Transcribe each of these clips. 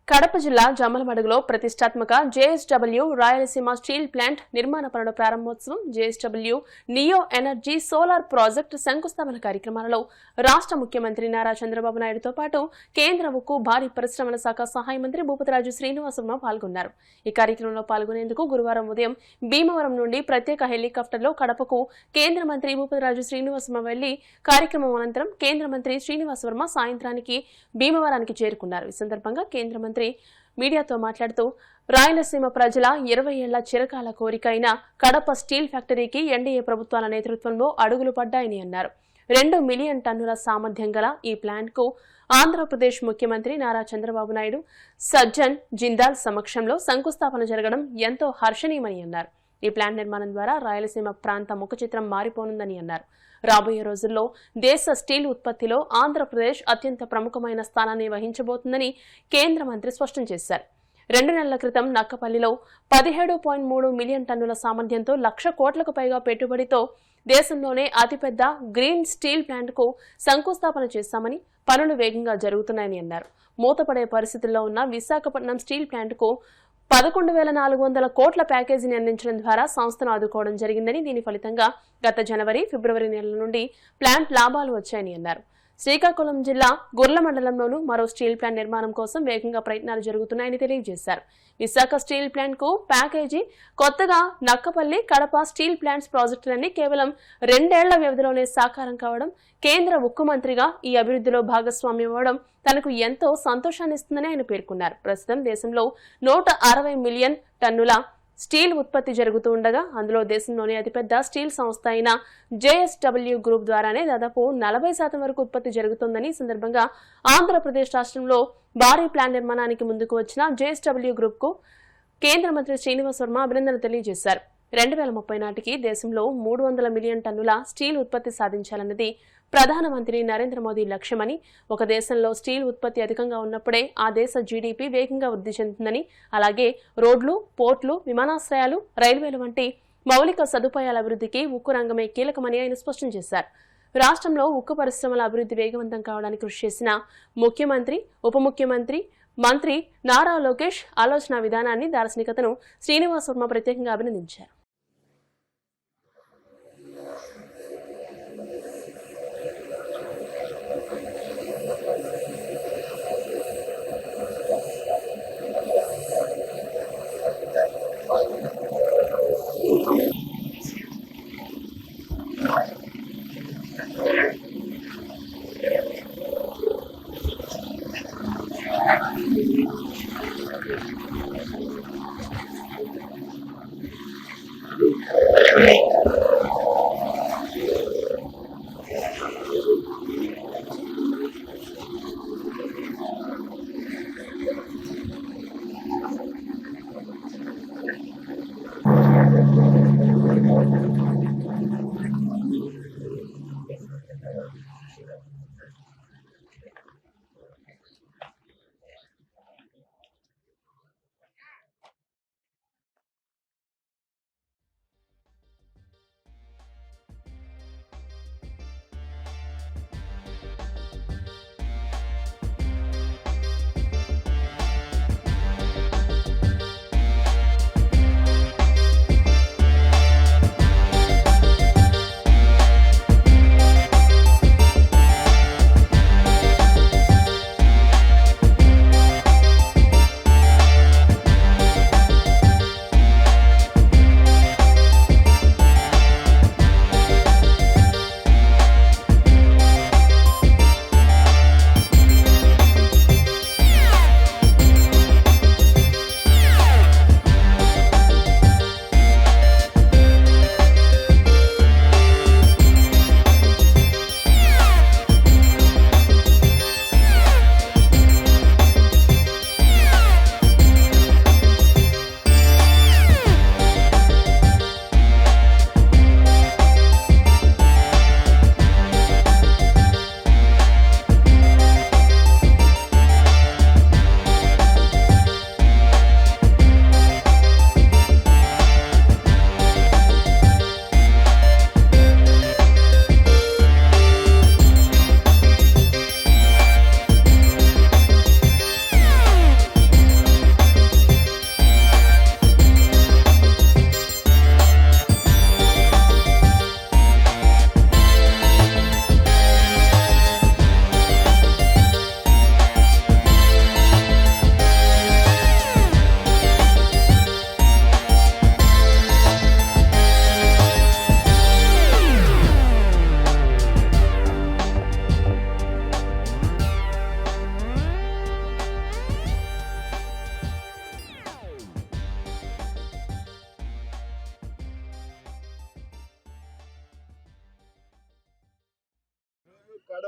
కడప జిల్లా జమ్మలమడుగులో ప్రతిష్టాత్మక JSW Rayalaseema steel plant నిర్మాణ పనుల ప్రారంభోత్సవం, JSW neo energy solar project శంకుస్థాపన కార్యక్రమాలలో రాష్ట్ర ముఖ్యమంత్రి నారా చంద్రబాబు నాయుడుతో పాటు కేంద్ర ఉక్కు భారీ పరిశ్రమల శాఖ సహాయ మంత్రి భూపతిరాజు శ్రీనివాసవర్మ పాల్గొన్నారు. ఈ కార్యక్రమంలో పాల్గొనేందుకు గురువారం ఉదయం భీమవరం నుండి ప్రత్యేక హెలికాప్టర్లో కడపకు కేంద్ర మంత్రి భూపతిరాజు శ్రీనివాసవర్మ వెళ్లి కార్యక్రమం అనంతరం కేంద్ర మంత్రి శ్రీనివాసవర్మ సాయంత్రానికి భీమవరానికి చేరుకున్నారు. ఈ సందర్భంగా కేంద్ర మంత్రి మీడియాతో మాట్లాడుతూ రాయలసీమ ప్రజల 20 ఏళ్ల చిరకాల కోరిక అయిన కడప స్టీల్ ఫ్యాక్టరీకి ఎన్డీఏ ప్రభుత్వాల నేతృత్వంలో అడుగులు పడ్డాయని అన్నారు. 2 మిలియన్ టన్నుల సామర్థ్యం గల ఈ ప్లాంట్ కు ఆంధ్రప్రదేశ్ ముఖ్యమంత్రి నారా చంద్రబాబు నాయుడు, సజ్జన్ జిందాల్ సమక్షంలో శంకుస్థాపన జరగడం ఎంతో హర్షణీయమని అన్నారు. ఈ ప్లాంట్ నిర్మాణం ద్వారా రాయలసీమ ప్రాంత ముఖ చిత్రం మారిపోనుందని అన్నారు. రాబోయే రోజుల్లో దేశ స్టీల్ ఉత్పత్తిలో ఆంధ్రప్రదేశ్ అత్యంత ప్రముఖమైన స్థానాన్ని వహించబోతుందని కేంద్ర మంత్రి స్పష్టం చేశారు. 2 నెలల క్రితం నక్కపల్లిలో 17.3 మిలియన్ టన్నుల సామర్థ్యంతో 1,00,000 కోట్లకు పైగా పెట్టుబడితో దేశంలోనే అతిపెద్ద గ్రీన్ స్టీల్ ప్లాంట్కు శంకుస్థాపన చేశామని, పనులు వేగంగా జరుగుతున్నాయని అన్నారు. మూతపడే పరిస్థితుల్లో ఉన్న విశాఖపట్నం స్టీల్ ప్లాంట్కు 11,400 కోట్ల ప్యాకేజీని అందించడం ద్వారా సంస్థను ఆదుకోవడం జరిగిందని, దీని ఫలితంగా గత జనవరి, ఫిబ్రవరి నెలల నుండి ప్లాంట్ లాభాలు వచ్చాయని అన్నారు. శ్రీకాకుళం జిల్లా గుర్ల మండలంలోనూ మరో స్టీల్ ప్లాంట్ నిర్మాణం కోసం వేగంగా ప్రయత్నాలు జరుగుతున్నాయని తెలియజేశారు. విశాఖ స్టీల్ ప్లాంట్ కు ప్యాకేజీ, కొత్తగా నక్కపల్లి, కడప స్టీల్ ప్లాంట్స్ ప్రాజెక్టులన్నీ కేవలం 2 ఏళ్ల వ్యవధిలోనే సాకారం కావడం, కేంద్ర ఉక్కు మంత్రిగా ఈ అభివృద్ధిలో భాగస్వామ్యం అవ్వడం తనకు ఎంతో సంతోషాన్ని ఇస్తుందని ఆయన పేర్కొన్నారు. ప్రస్తుతం దేశంలో 160 మిలియన్ టన్నుల స్టీల్ ఉత్పత్తి జరుగుతూ ఉండగా అందులో దేశంలోనే అతిపెద్ద స్టీల్ సంస్థ అయిన జేఎస్డబ్ల్యూ గ్రూప్ ద్వారానే దాదాపు 40% వరకు ఉత్పత్తి జరుగుతుందని, ఈ సందర్భంగా ఆంధ్రప్రదేశ్ రాష్ట్రంలో భారీ ప్లాంట్ నిర్మాణానికి ముందుకు వచ్చిన జేఎస్డబ్ల్యూ గ్రూప్ కు కేంద్ర మంత్రి శ్రీనివాసవర్మ అభినందనలు తెలియజేశారు. 2030 నాటికి దేశంలో 300 మిలియన్ టన్నుల స్టీల్ ఉత్పత్తి సాధించాలన్నది ప్రధానమంత్రి నరేంద్ర మోదీ లక్ష్యమని, ఒక దేశంలో స్టీల్ ఉత్పత్తి అధికంగా ఉన్నప్పుడే ఆ దేశ జీడీపీ వేగంగా వృద్ధి చెందుతుందని, అలాగే రోడ్లు, పోర్టులు, విమానాశ్రయాలు, రైల్వేలు వంటి మౌలిక సదుపాయాల అభివృద్ధికి ఉక్కు రంగమే కీలకమని ఆయన స్పష్టం చేశారు. రాష్ట్రంలో ఉక్కు పరిశ్రమల అభివృద్ధి వేగవంతం కావడానికి కృషి చేసిన ముఖ్యమంత్రి, ఉప ముఖ్యమంత్రి, మంత్రి నారా లోకేష్ ఆలోచన విధానాన్ని, దార్శనికతను శ్రీనివాసవర్మ ప్రత్యేకంగా అభినందించారు.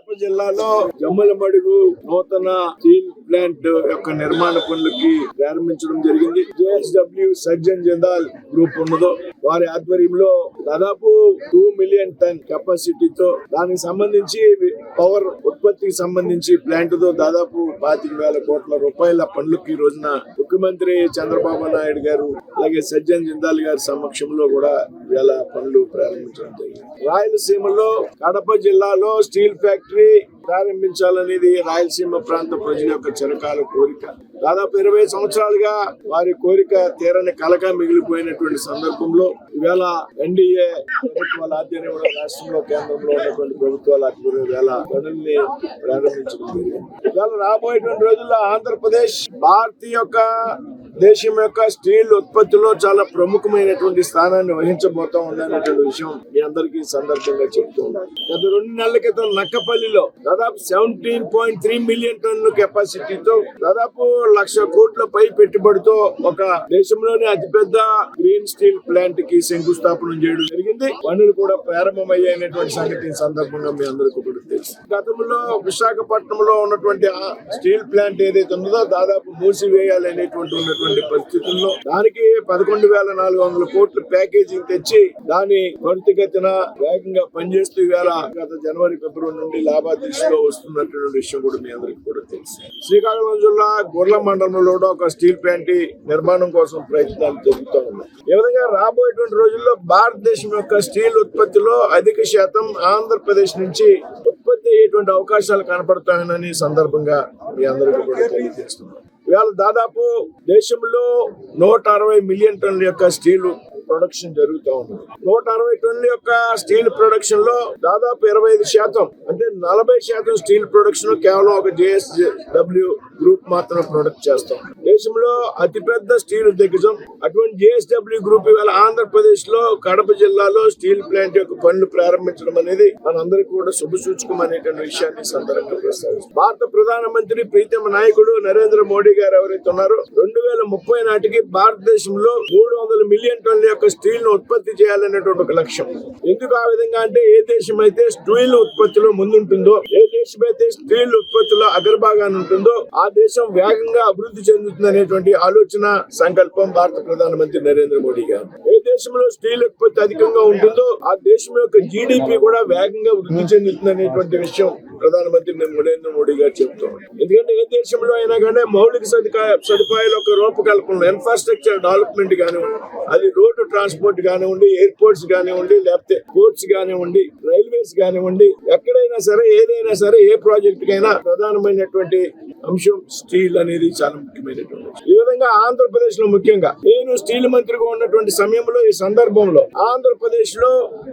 కడప జిల్లాలో జమ్మలమడుగు నూతన స్టీల్ ప్లాంట్ యొక్క నిర్మాణ పనులకి ప్రారంభించడం జరిగింది. JSW సర్జన్ జిందాల్ గ్రూప్ ఉన్నదో వారి ఆధ్వర్యంలో దాదాపు 2 మిలియన్ టన్ కెపాసిటీతో దానికి సంబంధించి పవర్ ఉత్పత్తికి సంబంధించి ప్లాంట్ తో దాదాపు 25,000 కోట్ల రూపాయల పనులకు ఈ రోజున ముఖ్యమంత్రి చంద్రబాబు నాయుడు గారు అలాగే సజ్జన్ జిందాల్ గారి సమక్షంలో కూడా ఇవాళ పనులు ప్రారంభించడం జరిగింది. రాయలసీమలో కడప జిల్లాలో స్టీల్ ఫ్యాక్టరీ ప్రారంభించాలనేది రాయలసీమ ప్రాంత ప్రజల యొక్క చిరకాల కోరిక. దాదాపు 20 సంవత్సరాలుగా వారి కోరిక తీరని కలగా మిగిలిపోయినటువంటి సందర్భంలో ఇవాళ NDA ప్రభుత్వాల ఆధ్వర్యంలో రాష్ట్రంలో కేంద్రంలో ఉన్నటువంటి ప్రభుత్వాల ఆధ్వర్యంలో ఇవాళ పనుల్ని ప్రారంభించడం జరిగింది. ఇవాళ రాబోయేటువంటి రోజుల్లో ఆంధ్రప్రదేశ్ భారతీయ దేశం యొక్క స్టీల్ ఉత్పత్తిలో చాలా ప్రముఖమైనటువంటి స్థానాన్ని వహించబోతా ఉందనేటువంటి విషయం మీ అందరికీ సందర్భంగా చెప్తూ ఉన్నాను. గత 2 నెలల క్రితం నక్కపల్లిలో దాదాపు 17.3 మిలియన్ టన్నుల కెపాసిటీతో దాదాపు 1,00,000 కోట్ల పై పెట్టుబడితో ఒక దేశంలోనే అతిపెద్ద గ్రీన్ స్టీల్ ప్లాంట్ కి శంకుస్థాపన చేయడం జరిగింది. పనులు కూడా ప్రారంభమయ్యాయనేటువంటి సంగతి సందర్భంగా మీ అందరికీ కూడా తెలుసు. గతంలో విశాఖపట్నంలో ఉన్నటువంటి ఆ స్టీల్ ప్లాంట్ ఏదైతే ఉన్నదో దాదాపు మూసివేయాలనేటువంటి పరిస్థితుల్లో దానికి 11,400 కోట్ల ప్యాకేజింగ్ తెచ్చి దాని త్వరితగతిన వేగంగా పనిచేస్తూ ఇవాళ గత జనవరి ఫిబ్రవరి నుండి లాభాదిశలో వస్తున్నటువంటి విషయం కూడా మీ అందరికీ కూడా తెలుసు. శ్రీకాకుళం జిల్లా గొర్ల మండలంలో ఒక స్టీల్ ప్లాంట్ నిర్మాణం కోసం ప్రయత్నాలు జరుగుతూ ఉన్నాయి. ఈ విధంగా రాబోయేటువంటి రోజుల్లో భారతదేశం యొక్క స్టీల్ ఉత్పత్తిలో అధిక శాతం ఆంధ్రప్రదేశ్ నుంచి ఉత్పత్తి అయ్యేటువంటి అవకాశాలు కనపడతాయని సందర్భంగా మీ అందరికీ కూడా తెలియజేస్తున్నాం. ఇవాళ దాదాపు దేశంలో 160 మిలియన్ టన్నుల యొక్క స్టీల్ ప్రొడక్షన్ జరుగుతూ ఉంది. 160 టన్నుల యొక్క స్టీల్ ప్రొడక్షన్ లో దాదాపు 25% అంటే 40% స్టీల్ ప్రొడక్షన్ కేవలం ఒక JSW గ్రూప్ మాత్రం ప్రొడక్ట్ చేస్తాం. దేశంలో అతిపెద్ద స్టీల్ దిగ్గజం అటువంటి JSW గ్రూప్ ఇవాళ ఆంధ్రప్రదేశ్ లో కడప జిల్లాలో స్టీల్ ప్లాంట్ యొక్క పనులు ప్రారంభించడం అనేది మనందరికీ కూడా శుభసూచకం అనేటువంటి విషయాన్ని సందర్భంగా ప్రస్తావిస్తాం. భారత ప్రధానమంత్రి ప్రీతమ నాయకుడు నరేంద్ర మోడీ గారు ఎవరైతే ఉన్నారో 2030 నాటికి భారతదేశంలో 300 మిలియన్ టన్నుల యొక్క స్టీల్ ను ఉత్పత్తి చేయాలనేటువంటి ఒక లక్ష్యం. ఎందుకు ఆ విధంగా అంటే ఏ దేశం అయితే స్టీల్ ఉత్పత్తిలో ముందుంటుందో, ఏ దేశం అయితే స్టీల్ ఉత్పత్తిలో అగ్రభాగాన్ని ఉంటుందో ఆ దేశం వేగంగా అభివృద్ధి చెందుతుంది అనేటువంటి ఆలోచన సంకల్పం భారత ప్రధానమంత్రి నరేంద్ర మోడీ గారు. ఏ దేశంలో స్టీల్ ఉత్పత్తి అధికంగా ఉంటుందో ఆ దేశం యొక్క GDP కూడా వేగంగా వృద్ధి చెందుతుంది అనేటువంటి విషయం ప్రధానమంత్రి నరేంద్ర మోడీ గారు చెప్తారు. ఎందుకంటే ఏ దేశంలో అయినా కానీ మౌలిక సదుపాయాల యొక్క రూపకల్పన, ఇన్ఫ్రాస్ట్రక్చర్ డెవలప్మెంట్ కానివ్వండి, అది రోడ్డు ట్రాన్స్పోర్ట్ కానివ్వండి, ఎయిర్పోర్ట్స్ కానివ్వండి, లేకపోతే పోర్ట్స్ కానివ్వండి, రైల్వేస్ కానివ్వండి, ఎక్కడైనా సరే ఏదైనా సరే ఏ ప్రాజెక్ట్ కైనా ప్రధానమైనటువంటి అంశం స్టీల్ అనేది చాలా ముఖ్యమైనటువంటి. ఈ విధంగా ఆంధ్రప్రదేశ్ లో ముఖ్యంగా నేను స్టీల్ మంత్రిగా ఉన్నటువంటి సమయంలో ఈ సందర్భంలో ఆంధ్రప్రదేశ్ లో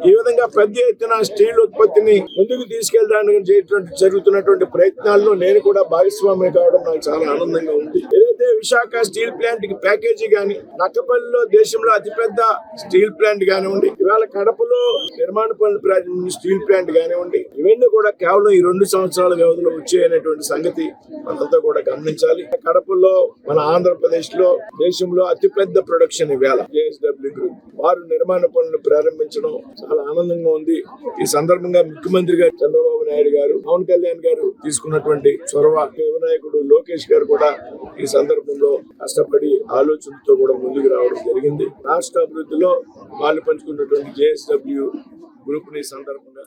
ఈ విధంగా పెద్ద ఎత్తున స్టీల్ ఉత్పత్తిని ముందుకు తీసుకెళ్ళడానికి జరుగుతున్నటువంటి ప్రయత్నాల్లో నేను కూడా భాగస్వామ్యం కావడం నాకు చాలా ఆనందంగా ఉంది. ఏదైతే విశాఖ స్టీల్ ప్లాంట్ కి ప్యాకేజీ గాని, నక్కపల్లిలో దేశంలో అతిపెద్ద స్టీల్ ప్లాంట్ కానివ్వండి, ఇవాళ కడపలో నిర్మాణ పనులు స్టీల్ ప్లాంట్ కానివ్వండి, ఇవన్నీ కూడా కేవలం ఈ 2 సంవత్సరాల వ్యవధిలో వచ్చాయనేటువంటి సంగతి మనంతా కూడా గమనించాలి. కడపలో మన ఆంధ్రప్రదేశ్ లో దేశంలో అతిపెద్ద ప్రొడక్షన్ ఇవాళ JSW గ్రూప్ వారు నిర్మాణ పనులు ప్రారంభించడం చాలా ఆనందంగా ఉంది. ఈ సందర్భంగా ముఖ్యమంత్రి గారు చంద్రబాబు నాయుడు గారు, పవన్ కళ్యాణ్ గారు తీసుకున్నటువంటి చొరవ, యువనాయకుడు లోకేష్ గారు కూడా ఈ సందర్భంలో కష్టపడి ఆలోచనతో కూడా ముందుకు రావడం జరిగింది. రాష్ట్ర అభివృద్ధిలో పాలు పంచుకున్నటువంటి JSW గ్రూప్ ని సందర్భంగా